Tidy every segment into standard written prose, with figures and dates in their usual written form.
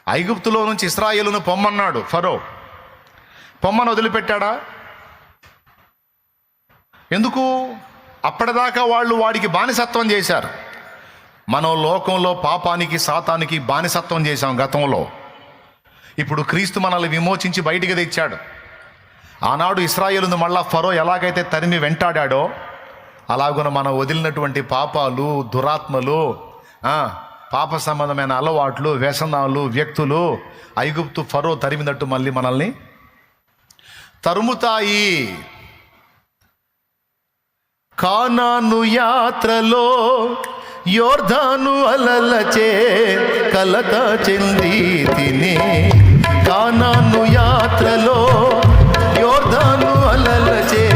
ఐగుప్తులో నుంచి ఇశ్రాయేలును పొమ్మన్నాడు ఫరో. పొమ్మను వదిలిపెట్టాడా? ఎందుకు? అప్పటిదాకా వాళ్ళు వాడికి బానిసత్వం చేశారు. మనం లోకంలో పాపానికి సాతానికి బానిసత్వం చేశాం గతంలో. ఇప్పుడు క్రీస్తు మనల్ని విమోచించి బయటికి తెచ్చాడు. ఆనాడు ఇశ్రాయేలును మళ్ళా ఫరో ఎలాగైతే తరిమి వెంటాడాడో అలాగున మనం వదిలినటువంటి పాపాలు, దురాత్మలు, పాప సంబంధమైన అలవాట్లు, వ్యసనాలు, వ్యక్తులు ఐగుప్తు ఫరో తరిమినట్టు మళ్ళీ మనల్ని తరుముతాయి. కానాను యాత్రలో యోర్దాను అలలచే కలత చెంది తిని, కానాను యాత్రలో యోర్దాను అలలచే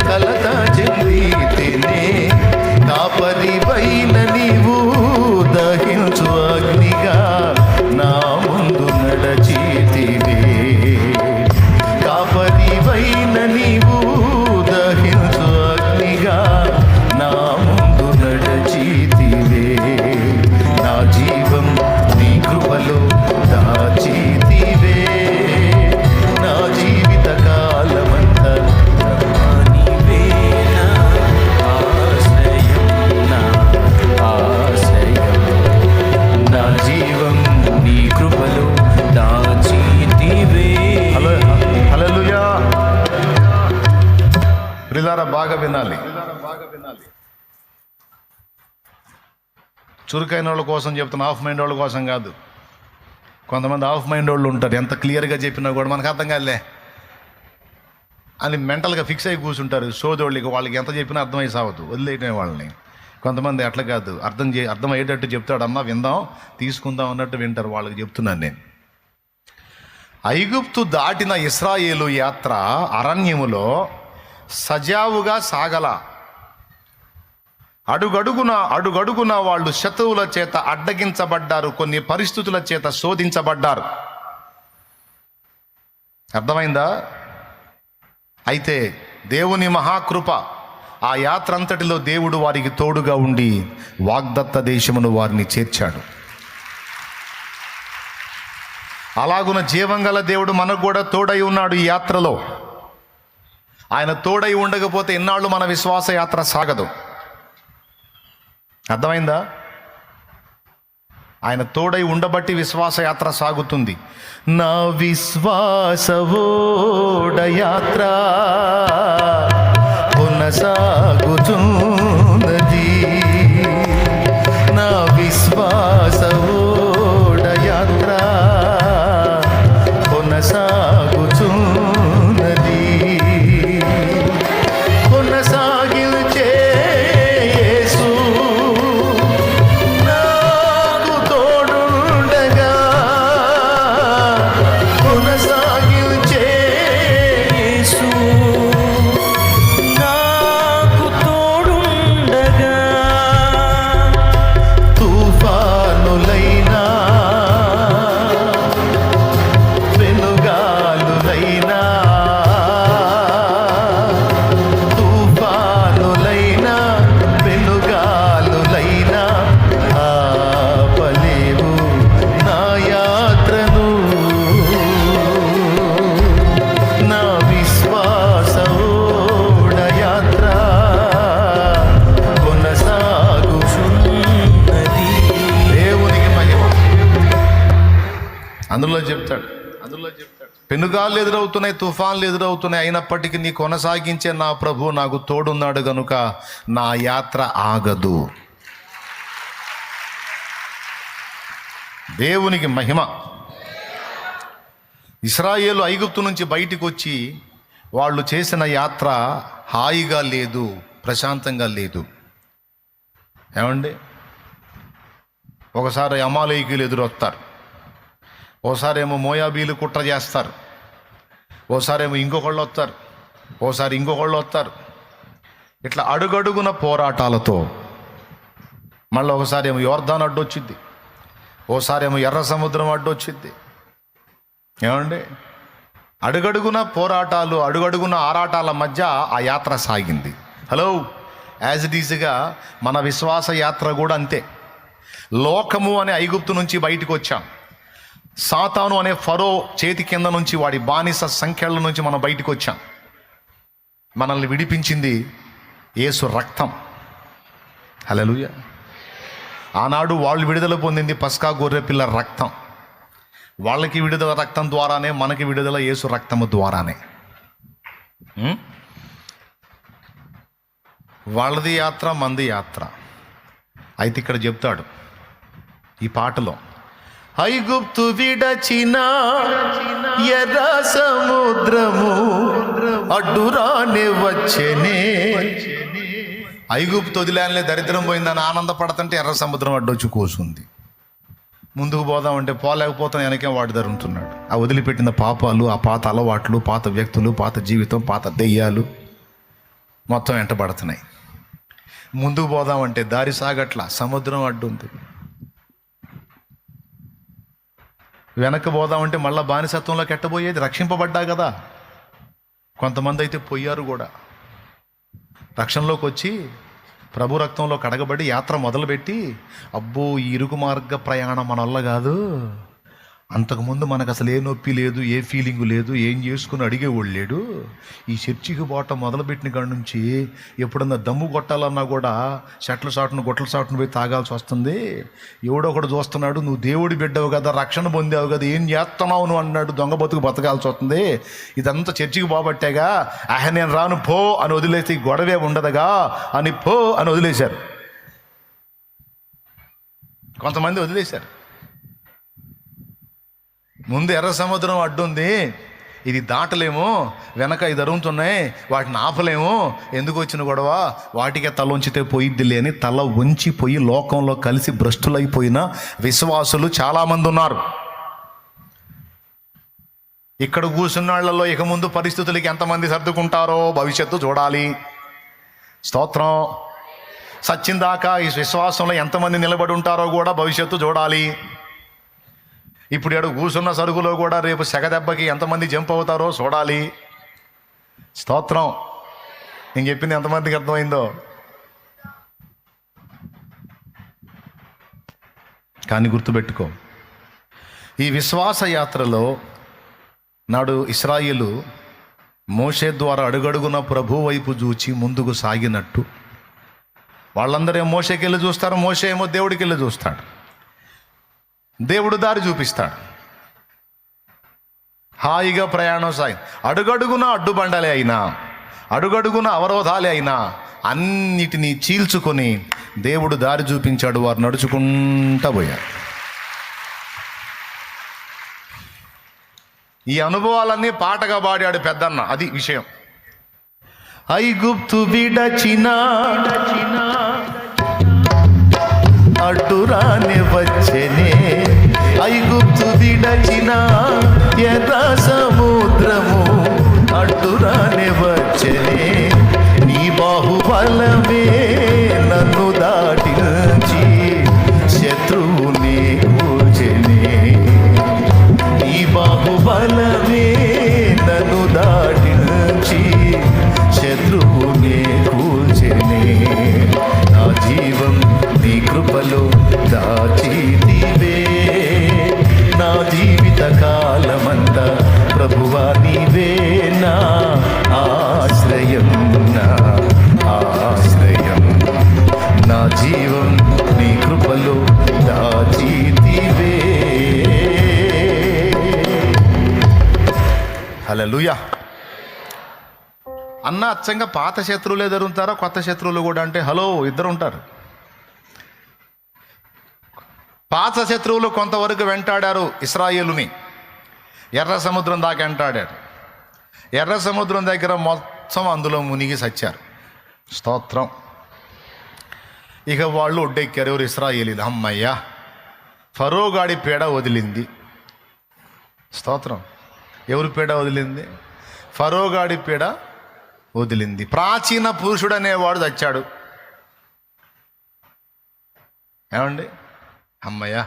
కలత చెంది తిని, కాపరివైన నీవు దహించు అగ్నిగా నా ముందు నడచితివే. కాపరివైన నీవు దహించు అగ్నిగా నా ముందు నడచితివే. నా జీవం నీ కృపలో దాచితివే. నా జీవిత కాలమంతా నీవే నా ఆశ్రయం, నా ఆశ్రయం. నా జీవం నీ కృపలో దాచితివే. హల్లెలూయా. ప్రియులారా, బాగా వినాలి. చురుకైన వాళ్ళ కోసం చెప్తున్నా, హాఫ్ మైండ్ వాళ్ళ కోసం కాదు. కొంతమంది హాఫ్ మైండ్ వాళ్ళు ఉంటారు, ఎంత క్లియర్గా చెప్పినా కూడా మనకు అర్థం కాదులే అని మెంటల్గా ఫిక్స్ అయ్యి కూర్చుంటారు. సోదోళ్ళకి వాళ్ళకి ఎంత చెప్పినా అర్థమై సావద్దు, వదిలేయటమే వాళ్ళని. కొంతమంది అట్లా కాదు, అర్థమయ్యేటట్టు చెప్తాడమ్మా, విందాం, తీసుకుందాం అన్నట్టు వింటారు. వాళ్ళకి చెప్తున్నాను నేను. ఐగుప్తు దాటిన ఇశ్రాయేలు యాత్ర అరణ్యములో సజావుగా సాగల. అడుగడుగున వాళ్ళు శత్రువుల చేత అడ్డగించబడ్డారు, కొన్ని పరిస్థితుల చేత శోధించబడ్డారు. అర్థమైందా? అయితే దేవుని మహాకృప, ఆ యాత్ర అంతటిలో దేవుడు వారికి తోడుగా ఉండి వాగ్దత్త దేశమును వారిని చేర్చాడు. అలాగున జీవంగల దేవుడు మనకు కూడా తోడై ఉన్నాడు ఈ యాత్రలో. ఆయన తోడై ఉండకపోతే ఎన్నాళ్ళు మన విశ్వాస యాత్ర సాగదు. అర్థమైందా? ఆయన తోడై ఉండబట్టి విశ్వాస యాత్ర సాగుతుంది. నా విశ్వాసవోడ యాత్ర కొనసాగుతున్నది. నా విశ్వాసవోడ యాత్ర కొనసాగుతున్నది. కొనసాగించే యేసు నాకు తోడుండగా, కొనసాగించే యేసు నాకు తోడుండగా. తుఫానులైనా వెనుగాలులైనా, తుఫానులైనా వెనుగాలులైనా ఆపలేవు నా యాత్రను. నా విశ్వాసోడ యాత్ర కొనసాగుచున్నది. దేవునికి మహిమ. అందులో చెప్తాడు, పెనుగాళ్ళు ఎదురవుతున్నాయి, తుఫాన్లు ఎదురవుతున్నాయి, అయినప్పటికీ నీ కొనసాగించే నా ప్రభు నాకు తోడున్నాడు గనుక నా యాత్ర ఆగదు. దేవునికి మహిమ. ఇశ్రాయేలు ఐగుప్తు నుంచి బయటికి వచ్చి వాళ్ళు చేసిన యాత్ర హాయిగా లేదు, ప్రశాంతంగా లేదు. ఏమండి? ఒకసారి అమాలేకీయులు ఎదురొస్తారు, ఓసారి ఏమో మోయాబీలు కుట్ర చేస్తారు, ఓసారి ఏమో ఇంకొకళ్ళు వస్తారు, ఓసారి ఇంకొకళ్ళు వస్తారు. ఇట్లా అడుగడుగున పోరాటాలతో మళ్ళీ ఒకసారి ఏమో యోర్దాను అడ్డొచ్చింది, ఓసారి ఏమో ఎర్ర సముద్రం అడ్డొచ్చింది. ఏమండి? అడుగడుగున పోరాటాలు, అడుగడుగున ఆరాటాల మధ్య ఆ యాత్ర సాగింది. హలో, యాజ్ ఇట్ ఈజ్గా మన విశ్వాస యాత్ర కూడా అంతే. లోకము అనే ఐగుప్తు నుంచి బయటకు వచ్చాం. సాతాను అనే ఫరో చేతి కింద నుంచి, వాడి బానిస సంఖ్యల నుంచి మనం బయటకు వచ్చాం. మనల్ని విడిపించింది యేసు రక్తం. హల్లెలూయా. ఆనాడు వాళ్ళు విడుదల పొందింది పస్కా గొర్రె పిల్ల రక్తం. వాళ్ళకి విడుదల రక్తం ద్వారానే, మనకి విడుదల యేసు రక్తము ద్వారానే. వాళ్ళది యాత్ర, మంది యాత్ర. అయితే ఇక్కడ చెప్తాడు ఈ పాటలో, ఐగుప్తు విడచిన ఎర్ర సముద్రము అడ్డురానే వచ్చెనే. ఐగుప్తు వదిలేనే దరిద్రం పోయిందని ఆనందపడతంటే ఎర్ర సముద్రం అడ్డొచ్చి కూసుంది. ముందుకు పోదామంటే పోలేకపోతాం, వెనకే వాడు జరుగుతున్నాడు. ఆ వదిలిపెట్టిన పాపాలు, ఆ పాత అలవాట్లు, పాత వ్యక్తులు, పాత జీవితం, పాత దెయ్యాలు మొత్తం వెంటబడుతున్నాయి. ముందుకు పోదామంటే దారి సాగట్ల, సముద్రం అడ్డుంది. వెనక్కి పోదామంటే మళ్ళీ బానిసత్వంలోకి ఎట్టబోయేది. రక్షింపబడ్డా కదా. కొంతమంది అయితే పోయారు కూడా. రక్షణలోకి వచ్చి ప్రభు రక్తంలో కడగబడి యాత్ర మొదలుపెట్టి, అబ్బో ఈ ఇరుకు మార్గ ప్రయాణం మన వల్ల కాదు, అంతకుముందు మనకు అసలు ఏ నొప్పి లేదు, ఏ ఫీలింగు లేదు, ఏం చేసుకుని అడిగేవాళ్ళు లేడు. ఈ చర్చికి పోవటం మొదలుపెట్టిన కాడి నుంచి ఎప్పుడన్నా దమ్ము కొట్టాలన్నా కూడా షట్ల సాటును గొట్ల సాటును పోయి తాగాల్సి వస్తుంది. ఎవడో ఒకడు చూస్తున్నాడు, నువ్వు దేవుడి బిడ్డవు కదా, రక్షణ పొందావు కదా, ఏం చేస్తున్నావు నువ్వు అన్నాడు. దొంగ బతుకు బతకాల్సి వస్తుంది. ఇదంతా చర్చికి పోబట్టాగా, నేను రాను పో అని వదిలేసి గొడవే ఉండదుగా అని పో అని వదిలేశారు. కొంతమంది వదిలేశారు. ముందు ఎర్ర సముద్రం అడ్డుంది, ఇది దాటలేము, వెనక ఇది అరుగుతున్నాయి, వాటిని ఆపలేము, ఎందుకు వచ్చిన గొడవ, వాటికే తల ఉంచితే పోయిద్దిలే అని తల వంచిపోయి లోకంలో కలిసి భ్రష్టులైపోయిన విశ్వాసులు చాలామంది ఉన్నారు. ఇక్కడ కూర్చున్న వాళ్ళలో ఇక ముందు పరిస్థితులకి ఎంతమంది సర్దుకుంటారో భవిష్యత్తు చూడాలి. స్తోత్రం. సచ్చిందాకా ఈ విశ్వాసంలో ఎంతమంది నిలబడి ఉంటారో కూడా భవిష్యత్తు చూడాలి. ఇప్పుడు ఏడు కూర్చున్న సరుకులో కూడా రేపు సెగదెబ్బకి ఎంతమంది జంప్ అవుతారో చూడాలి. స్తోత్రం. నేను చెప్పింది ఎంతమందికి అర్థమైందో. కానీ గుర్తుపెట్టుకో, ఈ విశ్వాస యాత్రలో నాడు ఇశ్రాయేలు మోషే ద్వారా అడుగడుగున ప్రభు వైపు చూచి ముందుకు సాగినట్టు, వాళ్ళందరూ మోషేకి వెళ్ళి చూస్తారు, మోషే ఏమో దేవుడికి వెళ్ళి చూస్తాడు. దేవుడు దారి చూపిస్తాడు. హాయిగా ప్రయాణం సాగి, అడుగడుగున అడ్డుబండలే అయినా, అడుగడుగున అవరోధాలే అయినా అన్నిటినీ చీల్చుకొని దేవుడు దారి చూపించాడు. వారు నడుచుకుంటా పోయారు. ఈ అనుభవాలన్నీ పాటగా పాడాడు పెద్దన్న. అది విషయం. ఐగుప్తు విడచిన అడ్డురాని వచ్చెనే, ఐగుప్తు విడచిన ఎర్ర సముద్రము అడ్డురాని వచ్చెనే. నీ బాహుబలమే నన్ను దాటించి శత్రువుని కూర్చెనే. నీ బాహుబలమే నన్ను దాటించి శత్రువుని కూర్చెనే. నా జీవం నీ కృపలో దాచితివే, నా జీవిత కాలమంతా ప్రభువా నీవే నా ఆశ్రయం, నా ఆశ్రయం. నా జీవం నీ కృపలో దాచితివే. హల్లెలూయా. అన్న అచ్చంగా పాత శత్రువులే ఎదురుంటారా, కొత్త శత్రువులు కూడా అంటే హలో ఇద్దరు ఉంటారు. పాత శత్రువులు కొంతవరకు వెంటాడారు ఇశ్రాయేలుని, ఎర్ర సముద్రం దాకా వెంటాడారు. ఎర్ర సముద్రం దగ్గర మొత్తం అందులో మునిగి సచ్చారు. స్తోత్రం. ఇక వాళ్ళు ఒడ్డెక్కారు. ఎవరు? ఇశ్రాయేలీలు. అమ్మయ్యా, ఫరోగాడి పీడ వదిలింది. స్తోత్రం. ఎవరి పీడ వదిలింది? ఫరోగాడి పీడ వదిలింది. ప్రాచీన పురుషుడు అనేవాడు చచ్చాడు. ఏమండి, అమ్మయ్యా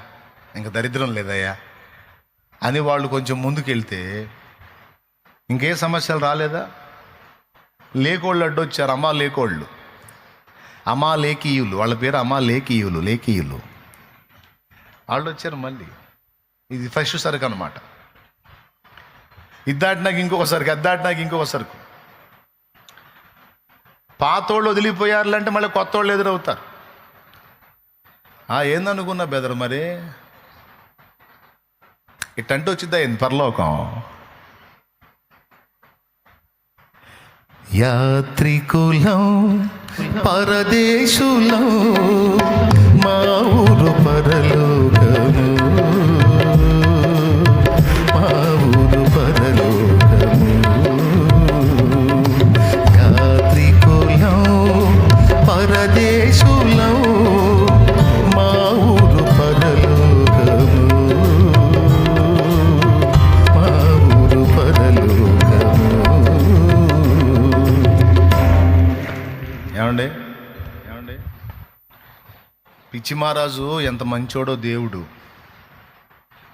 ఇంక దరిద్రం లేదయ్యా అని వాళ్ళు కొంచెం ముందుకెళ్తే ఇంకే సమస్యలు రాలేదా? లేకోళ్ళు అడ్డొచ్చారు. లేకోళ్ళు, లేకీయులు. వాళ్ళ పేరు లేకీయులు. వాళ్ళు వచ్చారు. మళ్ళీ ఇది ఫ్రెష్ సరుకు అనమాట. ఇది దాటినాక ఇంకొక సరుకు, అది దాటినాక ఇంకొక సరుకు. పాతోళ్ళు వదిలిపోయారులంటే మళ్ళీ కొత్త వాళ్ళు ఎదురవుతారు. ఏందనుకున్నా బెదరు మరి ఇట్టంటే వచ్చిద్దా ఏంది పరలోకం? యాత్రికులం పరదేశులం మా ఊరు పరలోకము, మా ఊరు పరలోకము. యాత్రికులం పరదేశులం మా ఊరు పరలోకము, మా ఊరు పరలోకము. ఏమండి పిచ్చి మహారాజు ఎంత మంచోడో దేవుడు.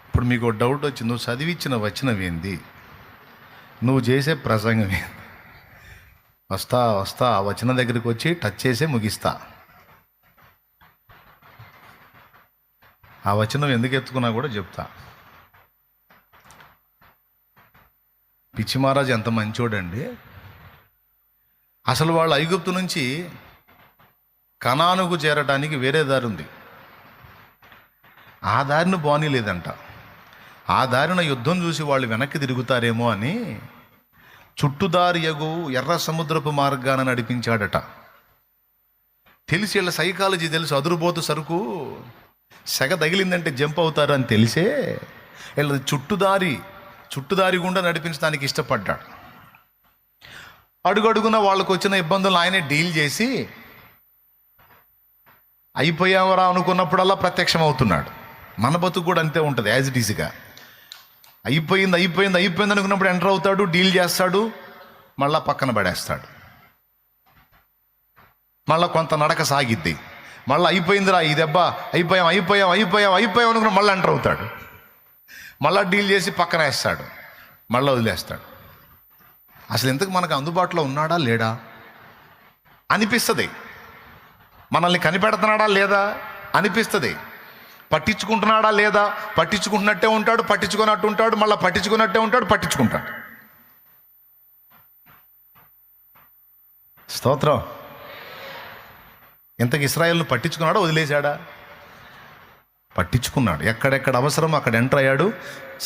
ఇప్పుడు మీకు డౌట్ వచ్చి, నువ్వు చదివించిన వచనమేంది, నువ్వు చేసే ప్రసంగం ఏంది? వస్తా ఆ వచనం దగ్గరికి వచ్చి టచ్ చేసే ముగిస్తా. ఆ వచనం ఎందుకు ఎత్తుకున్నా కూడా చెప్తా. పిచ్చి మహారాజు ఎంత మంచోడండి. అసలు వాళ్ళు ఐగుప్తు నుంచి కనానుకు చేరడానికి వేరే దారి ఉంది. ఆ దారిని బానీలేదంట. ఆ దారిన యుద్ధం చూసి వాళ్ళు వెనక్కి తిరుగుతారేమో అని చుట్టుదారి యగు ఎర్ర సముద్రపు మార్గాన నడిపించాడట. తెలిసి వీళ్ళ సైకాలజీ తెలుసు, అదురుబోతు సరుకు సెగ తగిలిందంటే జంప్ అవుతారు అని తెలిసే వీళ్ళ చుట్టుదారి గుండా నడిపించడానికి ఇష్టపడ్డాడు. అడుగడుగున వాళ్ళకు వచ్చిన ఇబ్బందులు ఆయనే డీల్ చేసి అయిపోయావరా అనుకున్నప్పుడల్లా ప్రత్యక్షం అవుతున్నాడు. మన బతుకు కూడా అంతే ఉంటుంది, యాజ్ ఇట్ ఈజ్గా. అయిపోయింది అనుకున్నప్పుడు ఎంటర్ అవుతాడు, డీల్ చేస్తాడు, మళ్ళా పక్కన పడేస్తాడు. మళ్ళీ కొంత నడక సాగిద్ది, మళ్ళీ అయిపోయిందిరా ఈ దెబ్బ, అయిపోయాం అనుకున్న మళ్ళీ ఎంటర్ అవుతాడు, మళ్ళీ డీల్ చేసి పక్కన వేస్తాడు, మళ్ళీ వదిలేస్తాడు. అసలు ఇంతకు మనకు అందుబాటులో ఉన్నాడా లేడా అనిపిస్తుంది. మనల్ని కనిపెడుతున్నాడా లేదా అనిపిస్తుంది. పట్టించుకుంటున్నాడా లేదా, పట్టించుకుంటున్నట్టే ఉంటాడు, పట్టించుకున్నట్టు ఉంటాడు, మళ్ళీ పట్టించుకున్నట్టే ఉంటాడు, పట్టించుకుంటాడు. స్తోత్రం. ఇంతకు ఇశ్రాయేలును పట్టించుకున్నాడా వదిలేశాడా? పట్టించుకున్నాడు. ఎక్కడెక్కడ అవసరం అక్కడ ఎంటర్ అయ్యాడు,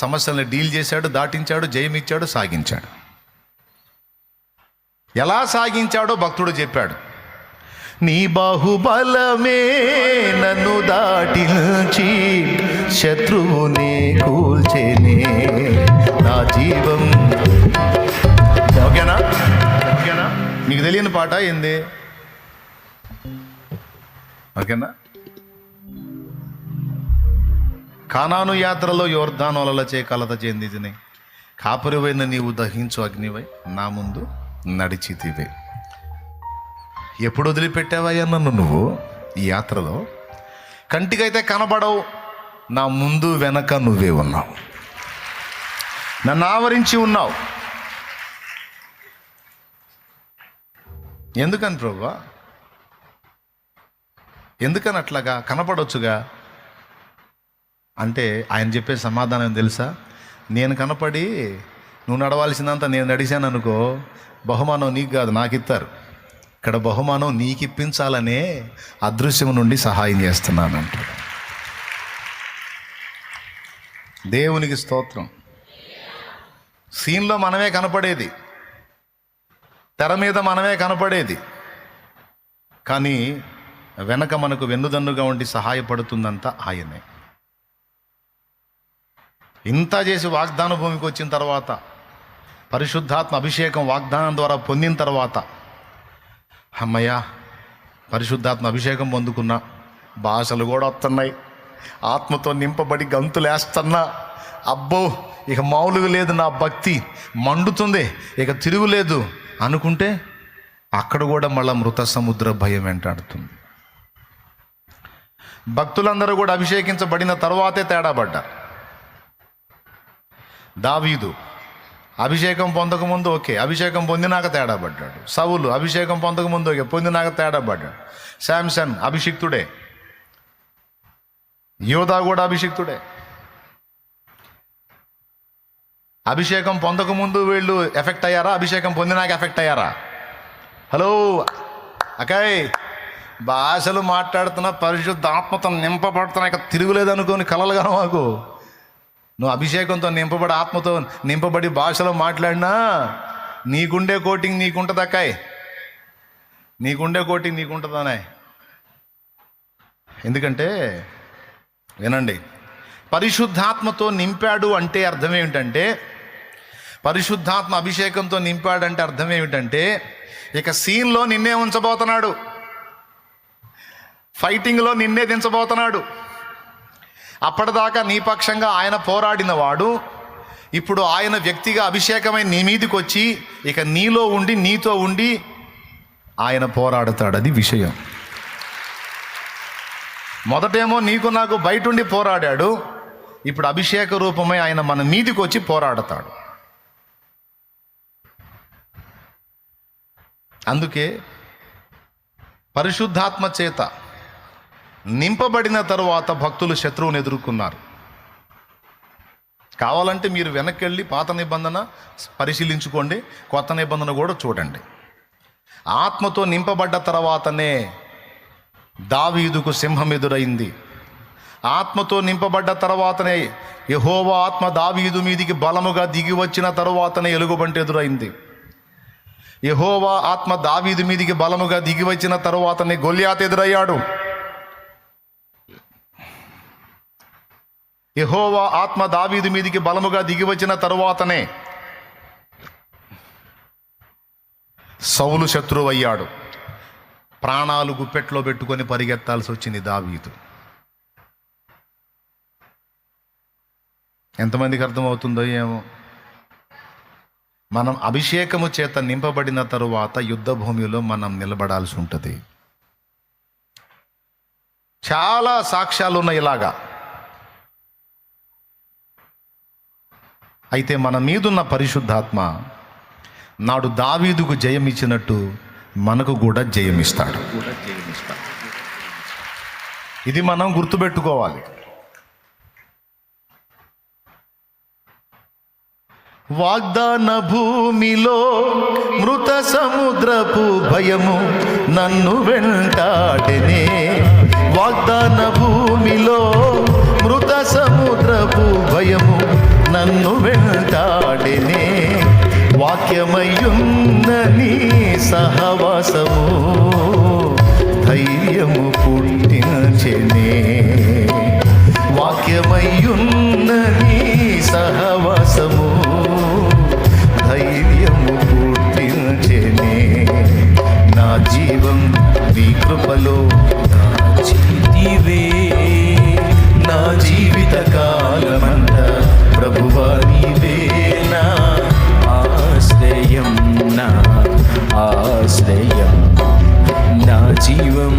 సమస్యల్ని డీల్ చేశాడు, దాటించాడు, జయమిచ్చాడు, సాగించాడు. ఎలా సాగించాడో భక్తుడు చెప్పాడు. నీ బాహుబలమే నన్ను దాటించి శత్రువుని కూల్చేనే నా జీవం. ఓకేనా? మీకు తెలియని పాట ఏంది? ఓకేనా? కానాను యాత్రలో యోర్దాను అలలచే కలత చెందితిని, కాపురివైన నీవు దహించు అగ్నివై నా ముందు నడిచితివే. ఎప్పుడు వదిలిపెట్టావయ్యా నన్ను నువ్వు ఈ యాత్రలో? కంటికైతే కనబడవు, నా ముందు వెనక నువ్వే ఉన్నావు, నన్ను ఆవరించి ఉన్నావు. ఎందుకని ప్రభువా? ఎందుకని అట్లాగా? కనపడొచ్చుగా అంటే ఆయన చెప్పే సమాధానం తెలుసా? నేను కనపడి నువ్వు నడవాల్సిందంతా నేను నడిచాను అనుకో, బహుమానం నీకు కాదు నాకు ఇస్తారు. ఇక్కడ బహుమానం నీకు ఇప్పించాలనే అదృశ్యం నుండి సహాయం చేస్తున్నానంటాడు. దేవునికి స్తోత్రం. సీన్లో మనమే కనపడేది, తెర మీద మనమే కనపడేది, కానీ వెనక మనకు వెన్నుదన్నుగా ఉండి సహాయపడుతుందంతా ఆయనే. ఇంత చేసి వాగ్దాన భూమికి వచ్చిన తర్వాత, పరిశుద్ధాత్మ అభిషేకం వాగ్దానం ద్వారా పొందిన తర్వాత, అమ్మయ్య పరిశుద్ధాత్మ అభిషేకం పొందుకున్నా, భాషలు కూడా వస్తున్నాయి, ఆత్మతో నింపబడి గంతులేస్తున్నా, అబ్బో ఇక మామూలుగా లేదు, నా భక్తి మండుతుంది, ఇక తిరుగులేదు అనుకుంటే అక్కడ కూడా మళ్ళా మృత సముద్ర భయం వెంటాడుతుంది. భక్తులందరూ కూడా అభిషేకించబడిన తర్వాతే తేడా పడ్డారు. దావీదు అభిషేకం పొందకముందు ఓకే, అభిషేకం పొందినాక తేడా పడ్డాడు. సౌలు అభిషేకం పొందకముందు ఓకే, పొందినాక తేడా పడ్డాడు. శాంసన్ అభిషిక్తుడే, యోధా కూడా అభిషిక్తుడే. అభిషేకం పొందకముందు వీళ్ళు ఎఫెక్ట్ అయ్యారా? అభిషేకం పొందినాక ఎఫెక్ట్ అయ్యారా? హలో అకాయ్, భాషలు మాట్లాడుతున్నా, పరిశుద్ధాత్మతో నింపబడుతున్నా, ఇక తిరుగులేదనుకోని కలలుగా మాకు. నువ్వు అభిషేకంతో నింపబడి, ఆత్మతో నింపబడి భాషలో మాట్లాడినా నీకుండే కోటింగ్ నీకుంటుంది అక్కాయ్, నీకుండే కోటింగ్ నీకుంటుందనే. ఎందుకంటే వినండి, పరిశుద్ధాత్మతో నింపాడు అంటే అర్థం ఏమిటంటే, పరిశుద్ధాత్మ అభిషేకంతో నింపాడంటే అర్థం ఏమిటంటే, ఇక సీన్లో నిన్నే ఉంచబోతున్నాడు, ఫైటింగ్లో నిన్నే దించబోతున్నాడు. అప్పటిదాకా నీ పక్షంగా ఆయన పోరాడిన వాడు ఇప్పుడు ఆయన వ్యక్తిగా అభిషేకమై నీ మీదికి వచ్చి ఇక నీలో ఉండి నీతో ఉండి ఆయన పోరాడతాడు. అది విషయం. మొదటేమో నీకు నాకు బయటుండి పోరాడాడు, ఇప్పుడు అభిషేక రూపమై ఆయన మన మీదికి వచ్చి పోరాడతాడు. అందుకే పరిశుద్ధాత్మ చేత నింపబడిన తరువాత భక్తులు శత్రువుని ఎదుర్కొన్నారు. కావాలంటే మీరు వెనక్కి వెళ్ళి పాత నిబంధన పరిశీలించుకోండి, కొత్త నిబంధన కూడా చూడండి. ఆత్మతో నింపబడ్డ తర్వాతనే దావీదుకు సింహం ఎదురైంది. ఆత్మతో నింపబడ్డ తర్వాతనే యెహోవా ఆత్మ దావీదు మీదికి బలముగా దిగి వచ్చిన తరువాతనే ఎలుగుబంటి ఎదురైంది. యెహోవా ఆత్మ దావీదు మీదికి బలముగా దిగి వచ్చిన తరువాతనే గొల్యాతు ఎదురయ్యాడు. యెహోవా ఆత్మ దావీదు మీదికి బలముగా దిగి వచ్చిన తరువాతనే సౌలు శత్రువు అయ్యాడు. ప్రాణాలు గుప్పెట్లో పెట్టుకొని పరిగెత్తాల్సి వచ్చింది దావీదు. ఎంతమందికి అర్థమవుతుందో ఏమో. మనం అభిషేకము చేత నింపబడిన తరువాత యుద్ధ భూమిలో మనం నిలబడాల్సి ఉంటుంది. చాలా సాక్ష్యాలు ఉన్నాయి ఇలాగా. అయితే మన మీదున్న పరిశుద్ధాత్మ నాడు దావీదుకు జయమిచ్చినట్టు మనకు కూడా జయమిస్తాడు. ఇది మనం గుర్తుపెట్టుకోవాలి. వాగ్దాన భూమిలో మృత సముద్రపు భయము నన్ను వెంటాడెనే. వాగ్దాన భూమిలో మృత సముద్రపు భయము నన్ను వెంటాడెనే. వాక్యమయ్యున్న నీ సహవాసము ధైర్యము పుట్టించెనే. వాక్యమయ్యున్న నీ సహవాసము ధైర్యము పుట్టించెనే. నా జీవం నీ కృపలో దాచితివే. నా జీవిత కాలమంతా ప్రభువా నీవే నా ఆశ్రయం, నా ఆశ్రయం. నా జీవం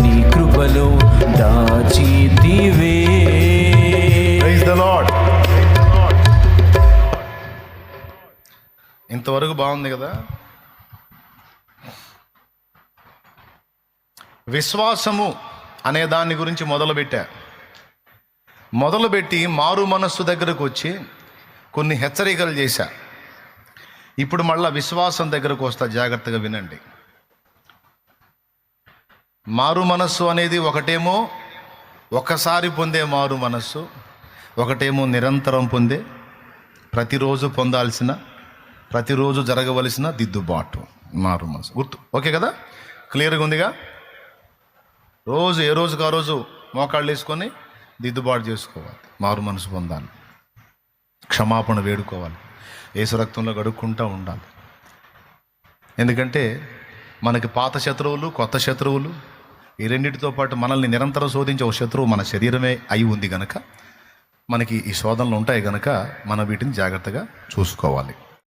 నీ కృపలో దాచితివే. Praise the lord. ఇంతవరకు బాగుంది కదా. విశ్వాసము అనే దాని గురించి మొదలుపెట్టి మారు మనస్సు దగ్గరకు వచ్చి కొన్ని హెచ్చరికలు చేశా. ఇప్పుడు మళ్ళా విశ్వాసం దగ్గరకు వస్తా, జాగ్రత్తగా వినండి. మారు మనస్సు అనేది ఒకటేమో ఒకసారి పొందే మారు మనస్సు, ఒకటేమో నిరంతరం పొందే, ప్రతిరోజు పొందాల్సిన, ప్రతిరోజు జరగవలసిన దిద్దుబాటు మారు మనసు. గుర్తు ఓకే కదా? క్లియర్గా ఉందిగా? రోజు ఏ రోజుకు ఆ రోజు మోకాళ్ళు వేసుకొని దిద్దుబాటు చేసుకోవాలి, మారు మనసు పొందాలి, క్షమాపణ వేడుకోవాలి, యేసు రక్తంలో గడుక్కుంటూ ఉండాలి. ఎందుకంటే మనకి పాత శత్రువులు, కొత్త శత్రువులు, ఈ రెండింటితో పాటు మనల్ని నిరంతరం శోధించే ఒక శత్రువు మన శరీరమే అయి ఉంది గనక, మనకి ఈ శోధనలు ఉంటాయి గనక మనం వీటిని జాగ్రత్తగా చూసుకోవాలి.